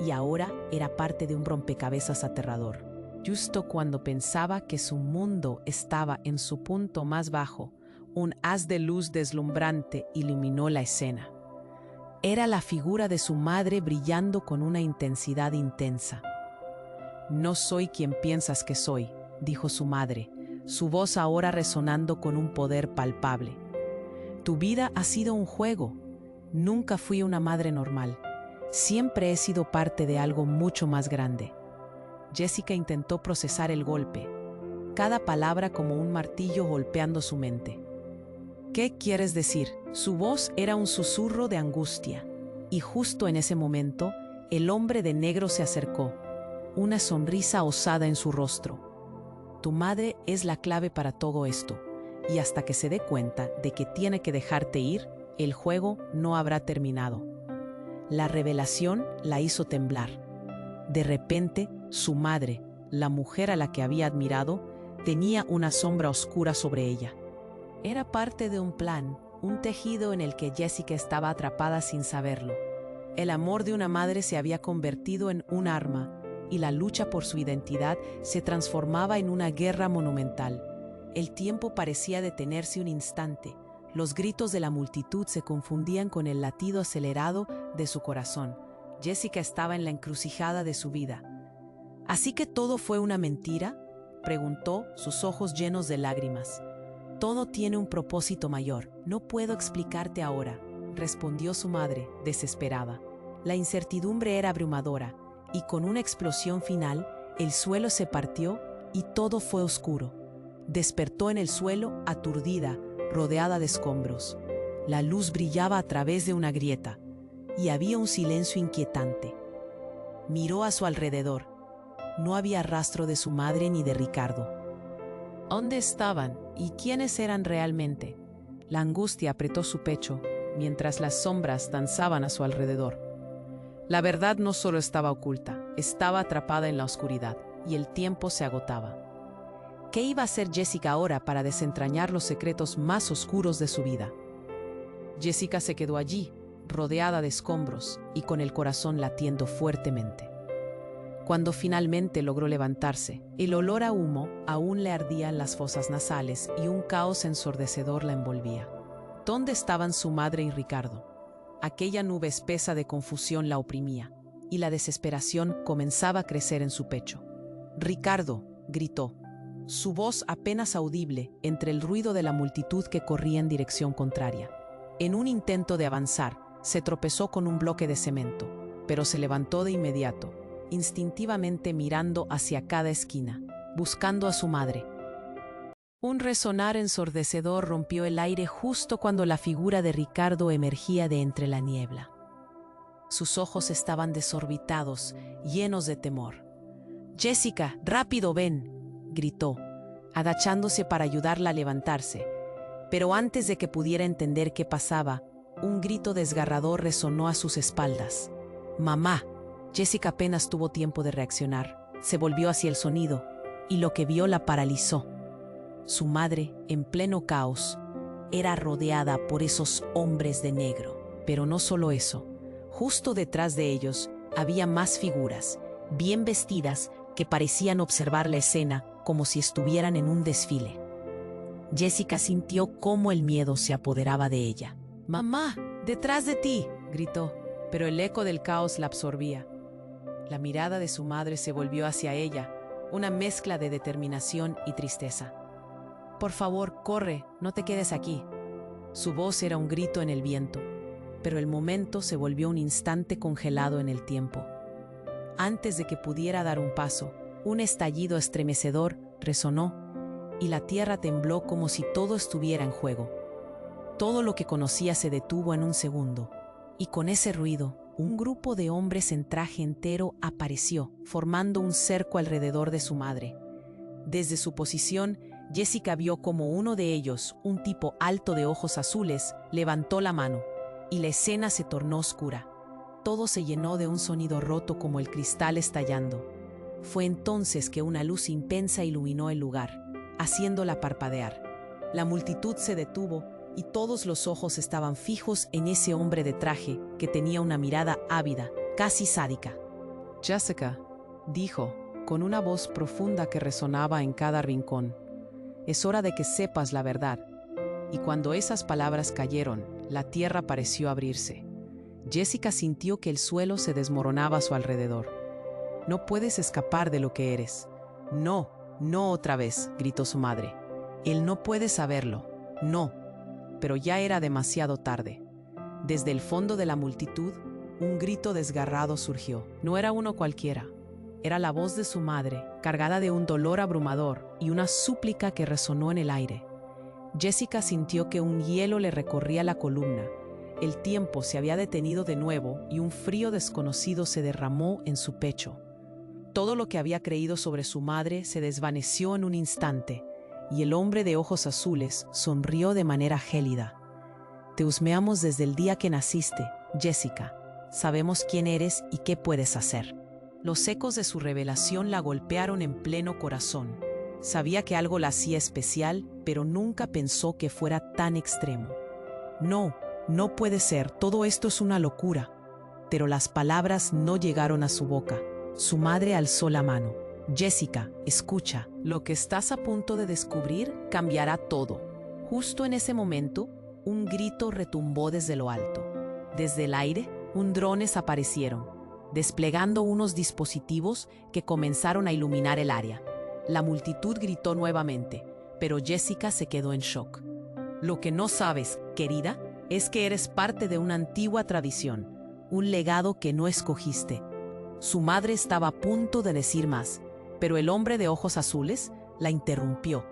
y ahora era parte de un rompecabezas aterrador. Justo cuando pensaba que su mundo estaba en su punto más bajo, un haz de luz deslumbrante iluminó la escena. Era la figura de su madre brillando con una intensidad intensa. «No soy quien piensas que soy», dijo su madre, su voz ahora resonando con un poder palpable. «Tu vida ha sido un juego. Nunca fui una madre normal. Siempre he sido parte de algo mucho más grande». Jessica intentó procesar el golpe, cada palabra como un martillo golpeando su mente. «¿Qué quieres decir?». Su voz era un susurro de angustia, y justo en ese momento, el hombre de negro se acercó, una sonrisa osada en su rostro. «Tu madre es la clave para todo esto, y hasta que se dé cuenta de que tiene que dejarte ir, el juego no habrá terminado». La revelación la hizo temblar. De repente, su madre, la mujer a la que había admirado, tenía una sombra oscura sobre ella. Era parte de un plan, un tejido en el que Jessica estaba atrapada sin saberlo. El amor de una madre se había convertido en un arma y la lucha por su identidad se transformaba en una guerra monumental. El tiempo parecía detenerse un instante. Los gritos de la multitud se confundían con el latido acelerado de su corazón. Jessica estaba en la encrucijada de su vida. ¿Así que todo fue una mentira?, preguntó, sus ojos llenos de lágrimas. Todo tiene un propósito mayor. No puedo explicarte ahora, respondió su madre, desesperada. La incertidumbre era abrumadora, y con una explosión final, el suelo se partió y todo fue oscuro. Despertó en el suelo, aturdida, rodeada de escombros. La luz brillaba a través de una grieta, y había un silencio inquietante. Miró a su alrededor. No había rastro de su madre ni de Ricardo. ¿Dónde estaban y quiénes eran realmente? La angustia apretó su pecho, mientras las sombras danzaban a su alrededor. La verdad no solo estaba oculta, estaba atrapada en la oscuridad, y el tiempo se agotaba. ¿Qué iba a hacer Jessica ahora para desentrañar los secretos más oscuros de su vida? Jessica se quedó allí, rodeada de escombros y con el corazón latiendo fuertemente. Cuando finalmente logró levantarse, el olor a humo aún le ardía en las fosas nasales y un caos ensordecedor la envolvía. ¿Dónde estaban su madre y Ricardo? Aquella nube espesa de confusión la oprimía, y la desesperación comenzaba a crecer en su pecho. «¡Ricardo!», gritó, su voz apenas audible entre el ruido de la multitud que corría en dirección contraria. En un intento de avanzar, se tropezó con un bloque de cemento, pero se levantó de inmediato, instintivamente mirando hacia cada esquina, buscando a su madre. Un resonar ensordecedor rompió el aire justo cuando la figura de Ricardo emergía de entre la niebla. Sus ojos estaban desorbitados, llenos de temor. «¡Jessica, rápido, ven!», gritó, agachándose para ayudarla a levantarse. Pero antes de que pudiera entender qué pasaba, un grito desgarrador resonó a sus espaldas. «¡Mamá!». Jessica apenas tuvo tiempo de reaccionar. Se volvió hacia el sonido, y lo que vio la paralizó. Su madre, en pleno caos, era rodeada por esos hombres de negro. Pero no solo eso. Justo detrás de ellos había más figuras, bien vestidas, que parecían observar la escena como si estuvieran en un desfile. Jessica sintió cómo el miedo se apoderaba de ella. «¡Mamá, detrás de ti!», gritó, pero el eco del caos la absorbía. La mirada de su madre se volvió hacia ella, una mezcla de determinación y tristeza. «Por favor, corre, no te quedes aquí». Su voz era un grito en el viento, pero el momento se volvió un instante congelado en el tiempo. Antes de que pudiera dar un paso, un estallido estremecedor resonó y la tierra tembló como si todo estuviera en juego. Todo lo que conocía se detuvo en un segundo, y con ese ruido, un grupo de hombres en traje entero apareció, formando un cerco alrededor de su madre. Desde su posición, Jessica vio como uno de ellos, un tipo alto de ojos azules, levantó la mano, y la escena se tornó oscura. Todo se llenó de un sonido roto como el cristal estallando. Fue entonces que una luz intensa iluminó el lugar, haciéndola parpadear. La multitud se detuvo, y todos los ojos estaban fijos en ese hombre de traje que tenía una mirada ávida, casi sádica. «Jessica», dijo, con una voz profunda que resonaba en cada rincón, «es hora de que sepas la verdad». Y cuando esas palabras cayeron, la tierra pareció abrirse. Jessica sintió que el suelo se desmoronaba a su alrededor. «No puedes escapar de lo que eres». «No, no otra vez», gritó su madre. «Él no puede saberlo. No». Pero ya era demasiado tarde. Desde el fondo de la multitud, un grito desgarrado surgió. No era uno cualquiera. Era la voz de su madre, cargada de un dolor abrumador y una súplica que resonó en el aire. Jessica sintió que un hielo le recorría la columna. El tiempo se había detenido de nuevo y un frío desconocido se derramó en su pecho. Todo lo que había creído sobre su madre se desvaneció en un instante, y el hombre de ojos azules sonrió de manera gélida. «Te husmeamos desde el día que naciste, Jessica. Sabemos quién eres y qué puedes hacer». Los ecos de su revelación la golpearon en pleno corazón. Sabía que algo la hacía especial, pero nunca pensó que fuera tan extremo. No, no puede ser, todo esto es una locura. Pero las palabras no llegaron a su boca. Su madre alzó la mano. Jessica, escucha, lo que estás a punto de descubrir cambiará todo. Justo en ese momento, un grito retumbó desde lo alto. Desde el aire, drones aparecieron, desplegando unos dispositivos que comenzaron a iluminar el área. La multitud gritó nuevamente, pero Jessica se quedó en shock. Lo que no sabes, querida, es que eres parte de una antigua tradición, un legado que no escogiste. Su madre estaba a punto de decir más, pero el hombre de ojos azules la interrumpió.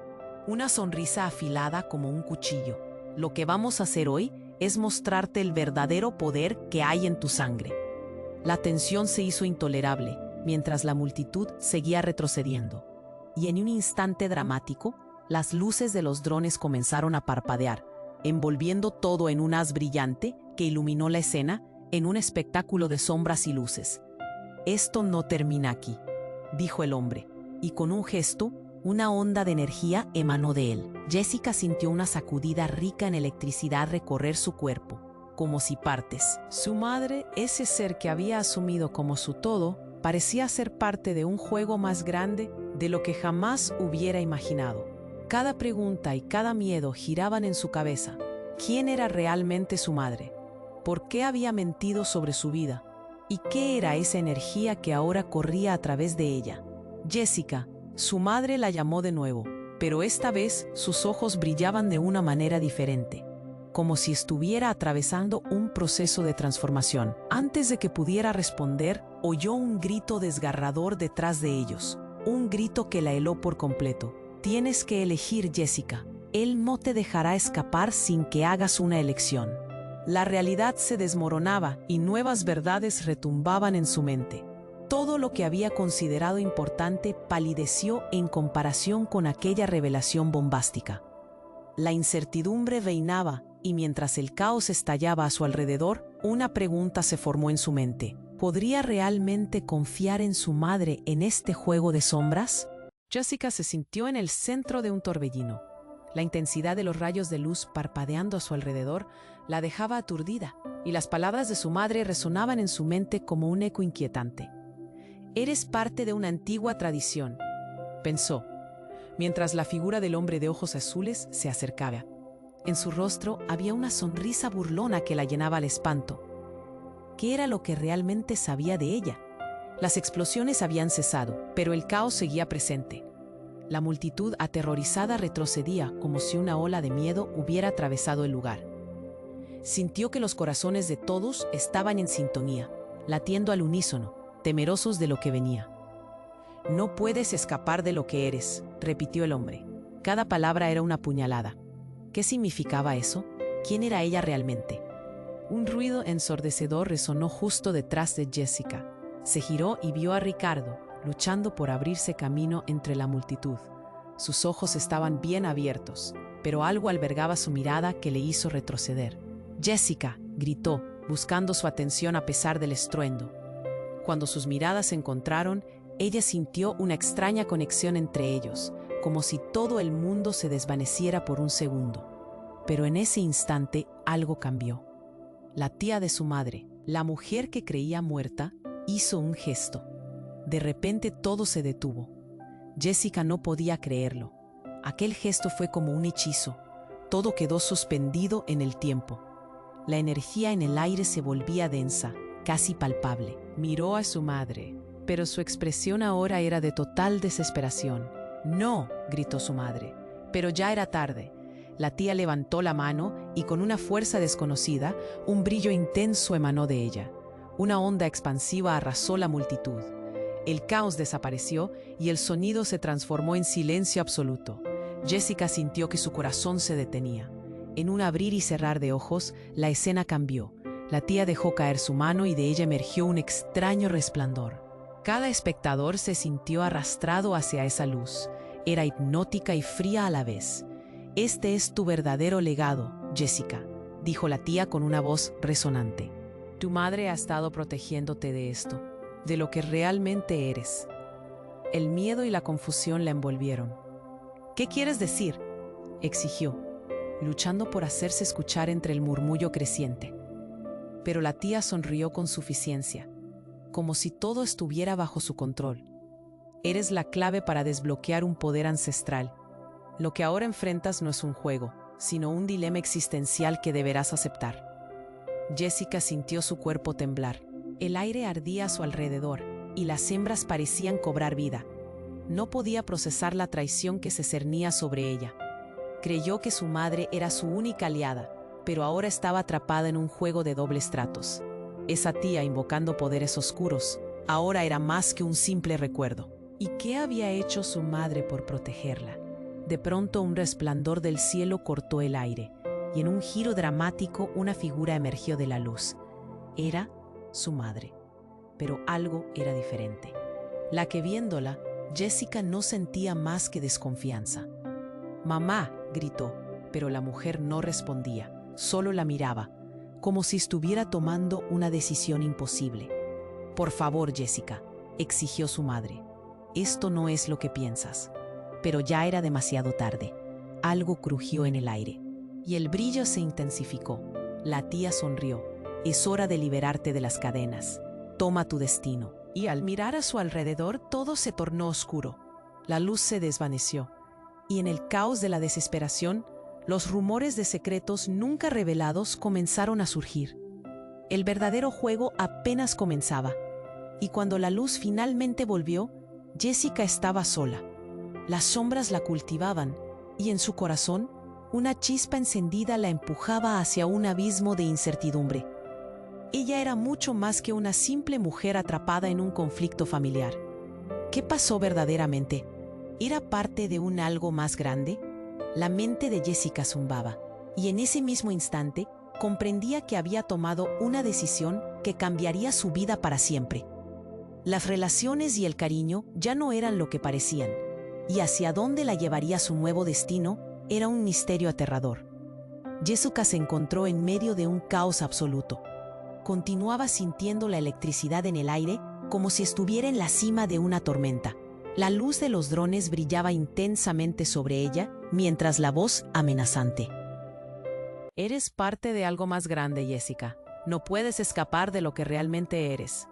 Una sonrisa afilada como un cuchillo. Lo que vamos a hacer hoy es mostrarte el verdadero poder que hay en tu sangre. La tensión se hizo intolerable, mientras la multitud seguía retrocediendo. Y en un instante dramático, las luces de los drones comenzaron a parpadear, envolviendo todo en un haz brillante que iluminó la escena en un espectáculo de sombras y luces. «Esto no termina aquí», dijo el hombre, y con un gesto, una onda de energía emanó de él. Jessica sintió una sacudida rica en electricidad recorrer su cuerpo, como si partes. Su madre, ese ser que había asumido como su todo, parecía ser parte de un juego más grande de lo que jamás hubiera imaginado. Cada pregunta y cada miedo giraban en su cabeza. ¿Quién era realmente su madre? ¿Por qué había mentido sobre su vida? ¿Y qué era esa energía que ahora corría a través de ella? Jessica, su madre la llamó de nuevo, pero esta vez sus ojos brillaban de una manera diferente, como si estuviera atravesando un proceso de transformación. Antes de que pudiera responder, oyó un grito desgarrador detrás de ellos, un grito que la heló por completo. «Tienes que elegir, Jessica. Él no te dejará escapar sin que hagas una elección». La realidad se desmoronaba y nuevas verdades retumbaban en su mente. Todo lo que había considerado importante palideció en comparación con aquella revelación bombástica. La incertidumbre reinaba y mientras el caos estallaba a su alrededor, una pregunta se formó en su mente. ¿Podría realmente confiar en su madre en este juego de sombras? Jessica se sintió en el centro de un torbellino. La intensidad de los rayos de luz parpadeando a su alrededor la dejaba aturdida, y las palabras de su madre resonaban en su mente como un eco inquietante. «Eres parte de una antigua tradición», pensó, mientras la figura del hombre de ojos azules se acercaba. En su rostro había una sonrisa burlona que la llenaba al espanto. ¿Qué era lo que realmente sabía de ella? Las explosiones habían cesado, pero el caos seguía presente. La multitud aterrorizada retrocedía como si una ola de miedo hubiera atravesado el lugar. Sintió que los corazones de todos estaban en sintonía, latiendo al unísono, temerosos de lo que venía. «No puedes escapar de lo que eres», repitió el hombre. Cada palabra era una puñalada. ¿Qué significaba eso? ¿Quién era ella realmente? Un ruido ensordecedor resonó justo detrás de Jessica. Se giró y vio a Ricardo, luchando por abrirse camino entre la multitud. Sus ojos estaban bien abiertos, pero algo albergaba su mirada que le hizo retroceder. «Jessica», gritó, buscando su atención a pesar del estruendo. Cuando sus miradas se encontraron, ella sintió una extraña conexión entre ellos, como si todo el mundo se desvaneciera por un segundo. Pero en ese instante algo cambió. La tía de su madre, la mujer que creía muerta, hizo un gesto. De repente todo se detuvo. Jessica no podía creerlo. Aquel gesto fue como un hechizo. Todo quedó suspendido en el tiempo. La energía en el aire se volvía densa, casi palpable. Miró a su madre, pero su expresión ahora era de total desesperación. «No», gritó su madre, pero ya era tarde. La tía levantó la mano y con una fuerza desconocida, un brillo intenso emanó de ella. Una onda expansiva arrasó la multitud. El caos desapareció y el sonido se transformó en silencio absoluto. Jessica sintió que su corazón se detenía. En un abrir y cerrar de ojos, la escena cambió. La tía dejó caer su mano y de ella emergió un extraño resplandor. Cada espectador se sintió arrastrado hacia esa luz. Era hipnótica y fría a la vez. «Este es tu verdadero legado, Jessica», dijo la tía con una voz resonante. «Tu madre ha estado protegiéndote de esto, de lo que realmente eres». El miedo y la confusión la envolvieron. ¿Qué quieres decir?, exigió, luchando por hacerse escuchar entre el murmullo creciente. Pero la tía sonrió con suficiencia, como si todo estuviera bajo su control. Eres la clave para desbloquear un poder ancestral. Lo que ahora enfrentas no es un juego, sino un dilema existencial que deberás aceptar. Jessica sintió su cuerpo temblar. El aire ardía a su alrededor y las hembras parecían cobrar vida. No podía procesar la traición que se cernía sobre ella. Creyó que su madre era su única aliada, pero ahora estaba atrapada en un juego de dobles tratos. Esa tía invocando poderes oscuros, ahora era más que un simple recuerdo. ¿Y qué había hecho su madre por protegerla? De pronto un resplandor del cielo cortó el aire, y en un giro dramático una figura emergió de la luz. Era su madre, pero algo era diferente. La que viéndola, Jessica no sentía más que desconfianza. «Mamá», gritó, pero la mujer no respondía, solo la miraba, como si estuviera tomando una decisión imposible. «Por favor, Jessica», exigió su madre, «esto no es lo que piensas». Pero ya era demasiado tarde. Algo crujió en el aire, y el brillo se intensificó. La tía sonrió. «Es hora de liberarte de las cadenas. Toma tu destino». Y al mirar a su alrededor, todo se tornó oscuro. La luz se desvaneció, y en el caos de la desesperación, los rumores de secretos nunca revelados comenzaron a surgir. El verdadero juego apenas comenzaba, y cuando la luz finalmente volvió, Jessica estaba sola. Las sombras la cultivaban, y en su corazón, una chispa encendida la empujaba hacia un abismo de incertidumbre. Ella era mucho más que una simple mujer atrapada en un conflicto familiar. ¿Qué pasó verdaderamente? ¿Era parte de un algo más grande? La mente de Jessica zumbaba, y en ese mismo instante comprendía que había tomado una decisión que cambiaría su vida para siempre. Las relaciones y el cariño ya no eran lo que parecían, y hacia dónde la llevaría su nuevo destino era un misterio aterrador. Jessica se encontró en medio de un caos absoluto. Continuaba sintiendo la electricidad en el aire como si estuviera en la cima de una tormenta. La luz de los drones brillaba intensamente sobre ella, mientras la voz amenazante. «Eres parte de algo más grande, Jessica. No puedes escapar de lo que realmente eres».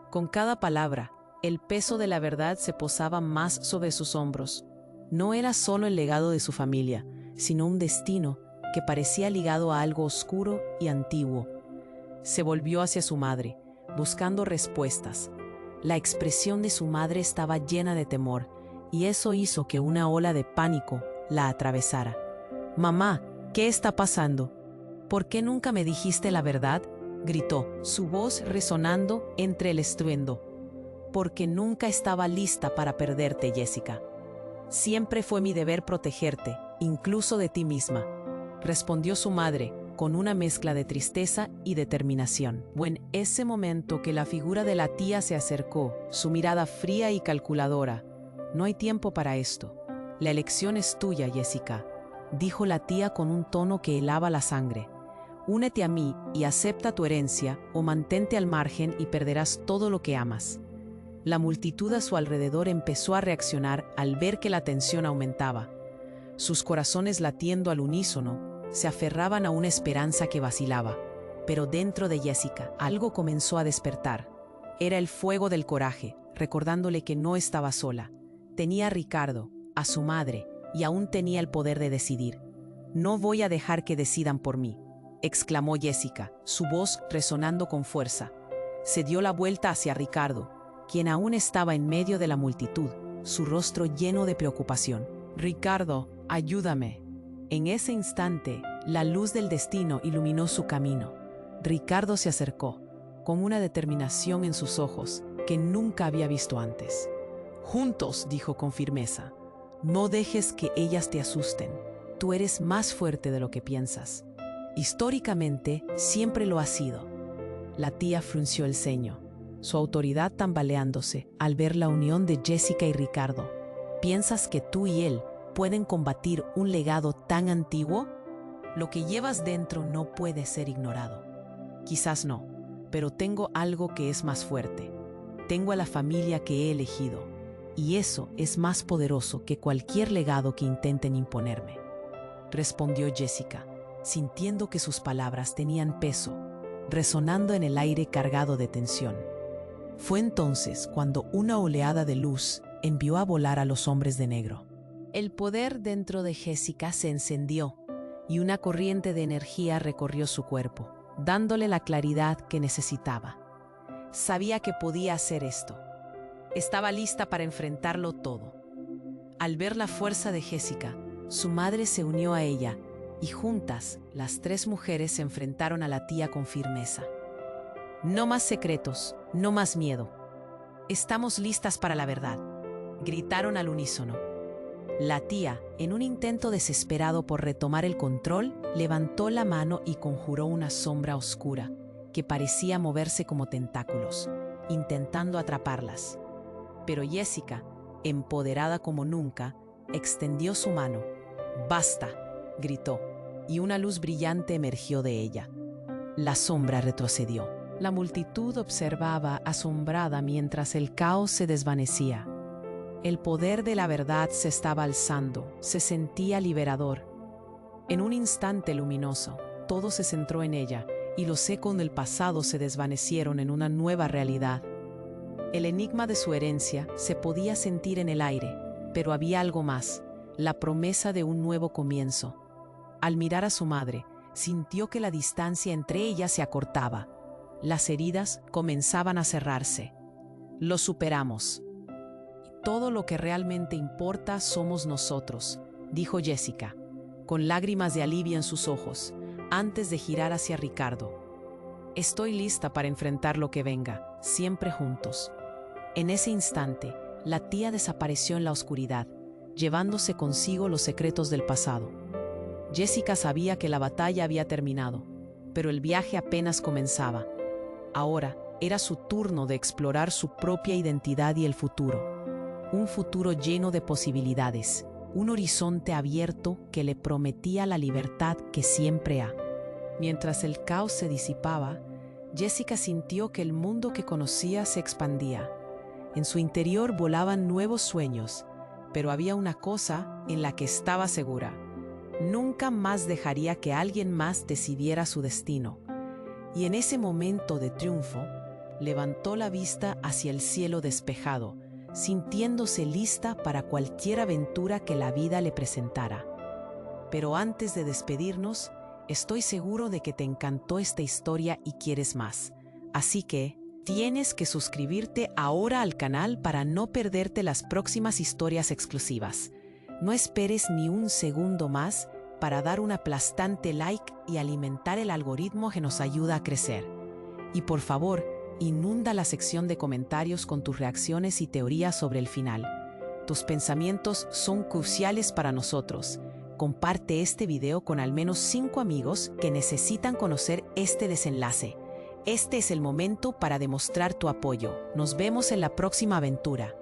Con cada palabra, el peso de la verdad se posaba más sobre sus hombros. No era solo el legado de su familia, sino un destino que parecía ligado a algo oscuro y antiguo. Se volvió hacia su madre, buscando respuestas. La expresión de su madre estaba llena de temor, y eso hizo que una ola de pánico la atravesara. «Mamá, ¿qué está pasando? ¿Por qué nunca me dijiste la verdad?», gritó, su voz resonando entre el estruendo. «Porque nunca estaba lista para perderte, Jessica. Siempre fue mi deber protegerte, incluso de ti misma», respondió su madre, con una mezcla de tristeza y determinación. Fue en ese momento que la figura de la tía se acercó, su mirada fría y calculadora. «No hay tiempo para esto. La elección es tuya, Jessica», dijo la tía con un tono que helaba la sangre. «Únete a mí y acepta tu herencia, o mantente al margen y perderás todo lo que amas». La multitud a su alrededor empezó a reaccionar al ver que la tensión aumentaba. Sus corazones latiendo al unísono, se aferraban a una esperanza que vacilaba. Pero dentro de Jessica, algo comenzó a despertar. Era el fuego del coraje, recordándole que no estaba sola. Tenía a Ricardo, a su madre, y aún tenía el poder de decidir. «No voy a dejar que decidan por mí», exclamó Jessica, su voz resonando con fuerza. Se dio la vuelta hacia Ricardo, quien aún estaba en medio de la multitud, su rostro lleno de preocupación. «Ricardo, ayúdame». En ese instante, la luz del destino iluminó su camino. Ricardo se acercó, con una determinación en sus ojos que nunca había visto antes. «Juntos», dijo con firmeza, «no dejes que ellas te asusten. Tú eres más fuerte de lo que piensas. Históricamente, siempre lo has sido». La tía frunció el ceño, su autoridad tambaleándose al ver la unión de Jessica y Ricardo. «¿Piensas que tú y él pueden combatir un legado tan antiguo? Lo que llevas dentro no puede ser ignorado». «Quizás no, pero tengo algo que es más fuerte. Tengo a la familia que he elegido. y eso es más poderoso que cualquier legado que intenten imponerme, respondió Jessica, sintiendo que sus palabras tenían peso, resonando en el aire cargado de tensión. Fue entonces cuando una oleada de luz envió a volar a los hombres de negro. El poder dentro de Jessica se encendió y una corriente de energía recorrió su cuerpo, dándole la claridad que necesitaba. Sabía que podía hacer esto. Estaba lista para enfrentarlo todo. Al ver la fuerza de Jessica, su madre se unió a ella y juntas, las tres mujeres se enfrentaron a la tía con firmeza. No más secretos, no más miedo. Estamos listas para la verdad, gritaron al unísono. La tía, en un intento desesperado por retomar el control, levantó la mano y conjuró una sombra oscura que parecía moverse como tentáculos, intentando atraparlas. Pero Jessica, empoderada como nunca, extendió su mano. «¡Basta!», gritó, y una luz brillante emergió de ella. La sombra retrocedió. La multitud observaba asombrada mientras el caos se desvanecía. El poder de la verdad se estaba alzando, se sentía liberador. En un instante luminoso, todo se centró en ella y los ecos del pasado se desvanecieron en una nueva realidad. El enigma de su herencia se podía sentir en el aire, pero había algo más, la promesa de un nuevo comienzo. Al mirar a su madre, sintió que la distancia entre ellas se acortaba. Las heridas comenzaban a cerrarse. Lo superamos. Todo lo que realmente importa somos nosotros, dijo Jessica, con lágrimas de alivio en sus ojos, antes de girar hacia Ricardo. Estoy lista para enfrentar lo que venga, siempre juntos. En ese instante, la tía desapareció en la oscuridad, llevándose consigo los secretos del pasado. Jessica sabía que la batalla había terminado, pero el viaje apenas comenzaba. Ahora era su turno de explorar su propia identidad y el futuro. Un futuro lleno de posibilidades, un horizonte abierto que le prometía la libertad que siempre ha. Mientras el caos se disipaba, Jessica sintió que el mundo que conocía se expandía. En su interior volaban nuevos sueños, pero había una cosa en la que estaba segura. Nunca más dejaría que alguien más decidiera su destino. Y en ese momento de triunfo, levantó la vista hacia el cielo despejado, sintiéndose lista para cualquier aventura que la vida le presentara. Pero antes de despedirnos, estoy seguro de que te encantó esta historia y quieres más. Así que tienes que suscribirte ahora al canal para no perderte las próximas historias exclusivas. No esperes ni un segundo más para dar un aplastante like y alimentar el algoritmo que nos ayuda a crecer. Y por favor, inunda la sección de comentarios con tus reacciones y teorías sobre el final. Tus pensamientos son cruciales para nosotros. Comparte este video con al menos 5 amigos que necesitan conocer este desenlace. Este es el momento para demostrar tu apoyo. Nos vemos en la próxima aventura.